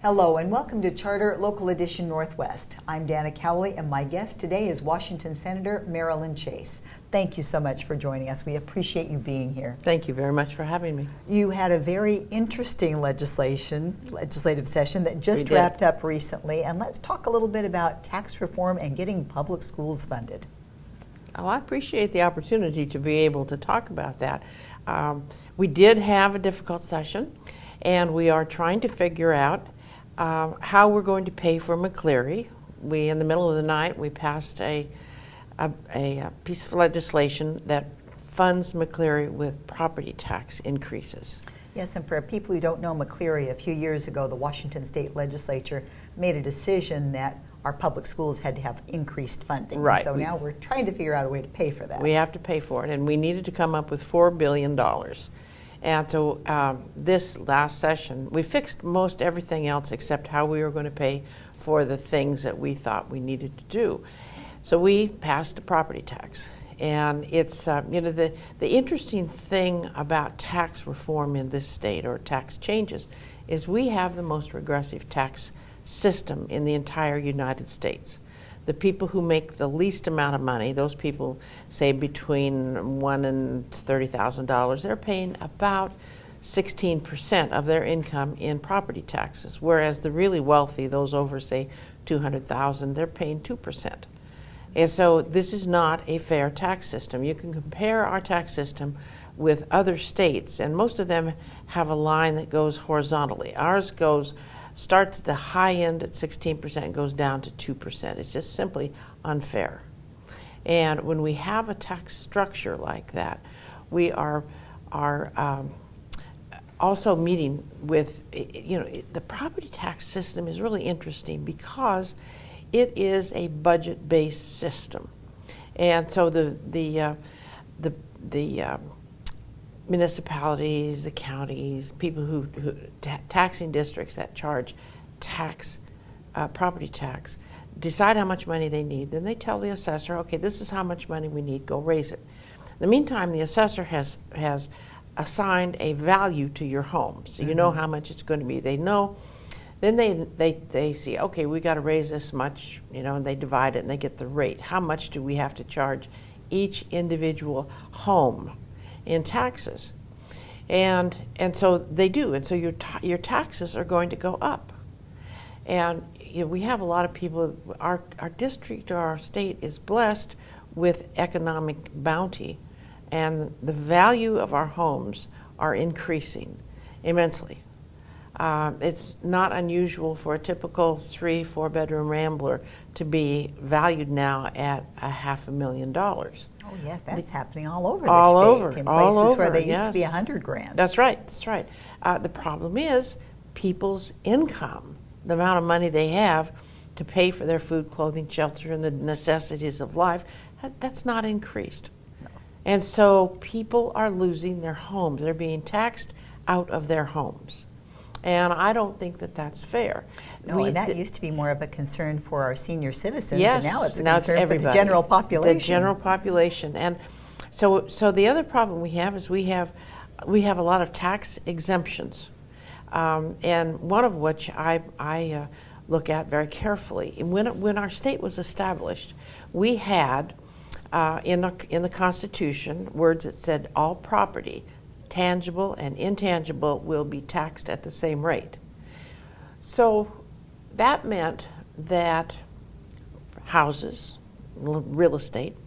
Hello and welcome to Charter Local Edition Northwest. I'm Dana Cowley and my guest today is Washington Senator Maralyn Chase. Thank you so much for joining us. We appreciate you being here. Thank you very much for having me. You had a very interesting legislative session that just wrapped up recently, and let's talk a little bit about tax reform and getting public schools funded. Oh, I appreciate the opportunity to be able to talk about that. We did have a difficult session, and we are trying to figure out how we're going to pay for McCleary. In the middle of the night, we passed a piece of legislation that funds McCleary with property tax increases. Yes, and for people who don't know McCleary, a few years ago, the Washington State Legislature made a decision that our public schools had to have increased funding. Right. So now we're trying to figure out a way to pay for that. We have to pay for it, and we needed to come up with $4 billion. And so this last session, we fixed most everything else except how we were going to pay for the things that we thought we needed to do. So we passed the property tax. And it's, the interesting thing about tax reform in this state, or tax changes, is we have the most regressive tax system in the entire United States. The people who make the least amount of money, those people say between $1,000 and $30,000, they're paying about 16% of their income in property taxes, whereas the really wealthy, those over say $200,000, they're paying 2%. And so this is not a fair tax system. You can compare our tax system with other states, and most of them have a line that goes horizontally. Ours starts at the high end at 16% and goes down to 2%. It's just simply unfair. And when we have a tax structure like that, we are also meeting with, the property tax system is really interesting because it is a budget-based system. And so the municipalities, the counties, people who taxing districts that charge property tax, decide how much money they need. Then they tell the assessor, okay, this is how much money we need, go raise it. In the meantime, the assessor has assigned a value to your home, so you know how much it's going to be. They know. Then they see, okay, we got to raise this much, and they divide it and they get the rate. How much do we have to charge each individual home in taxes? And so they do, and so your taxes are going to go up. And we have a lot of people. Our district or our state is blessed with economic bounty, and the value of our homes are increasing immensely. It's not unusual for a typical 3-4 bedroom rambler to be valued now at $500,000. Oh yes, that's happening all over the state. In places where they used to be $100,000. That's right. That's right. The problem is people's income, the amount of money they have to pay for their food, clothing, shelter, and the necessities of life, that's not increased. No. And so people are losing their homes. They're being taxed out of their homes. And I don't think that that's fair. No, and that used to be more of a concern for our senior citizens, yes, and now it's a concern for the general population. The general population. And so the other problem we have is we have a lot of tax exemptions, and one of which I look at very carefully. And when our state was established, we had in the Constitution words that said all property, tangible and intangible, will be taxed at the same rate. So that meant that houses, real estate,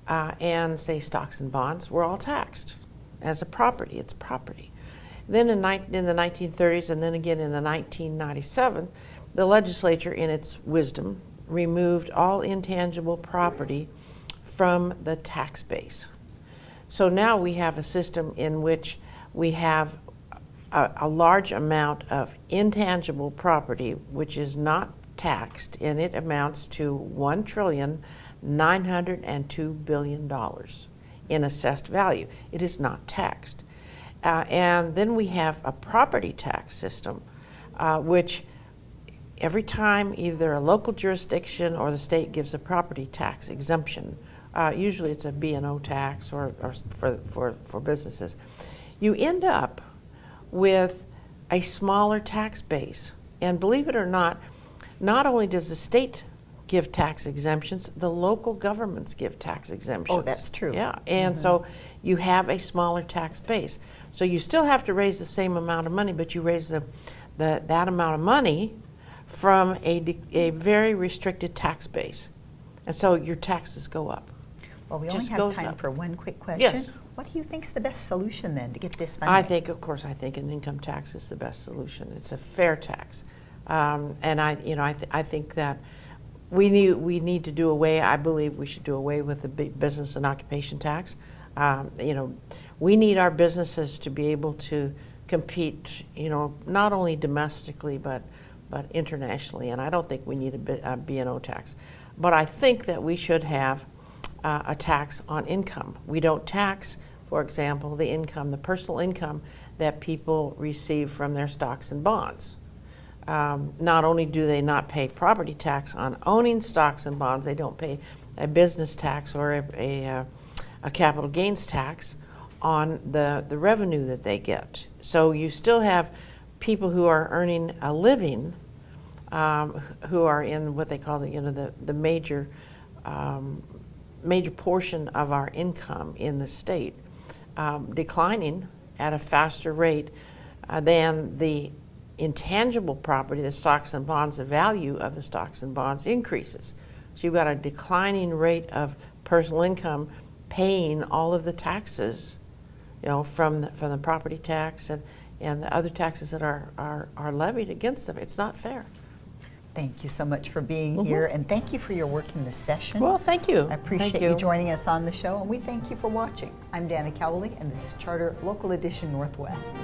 and say stocks and bonds were all taxed as a property. It's property. Then in the 1930s and then again in the 1997, the legislature, in its wisdom, removed all intangible property from the tax base. So now we have a system in which we have a large amount of intangible property which is not taxed, and it amounts to $1,902 billion in assessed value. It is not taxed. And then we have a property tax system which every time either a local jurisdiction or the state gives a property tax exemption, usually it's a B&O tax or for businesses, you end up with a smaller tax base And believe it or not only does the state give tax exemptions, the local governments give tax exemptions. Oh, that's true. Yeah, and so you have a smaller tax base. So you still have to raise the same amount of money, but you raise that amount of money from a very restricted tax base. And so your taxes go up. Well, we only Just have goes time up. for one quick question. Yes. What do you think is the best solution then to get this funding? I think an income tax is the best solution. It's a fair tax. And I think that we need to do away, I believe we should do away with the big business and occupation tax. We need our businesses to be able to compete, not only domestically but internationally. And I don't think we need a B&O tax. But I think that we should have a tax on income. We don't tax, for example, the personal income that people receive from their stocks and bonds. Not only do they not pay property tax on owning stocks and bonds, they don't pay a business tax or a capital gains tax on the revenue that they get. So you still have people who are earning a living, who are in what they call the major portion of our income in the state, declining at a faster rate than the intangible property, the stocks and bonds, the value of the stocks and bonds increases. So you've got a declining rate of personal income paying all of the taxes, from the property tax and the other taxes that are levied against them. It's not fair. Thank you so much for being here, and thank you for your work in this session. Well, thank you. I appreciate you joining us on the show, and we thank you for watching. I'm Dana Cowley, and this is Charter Local Edition Northwest.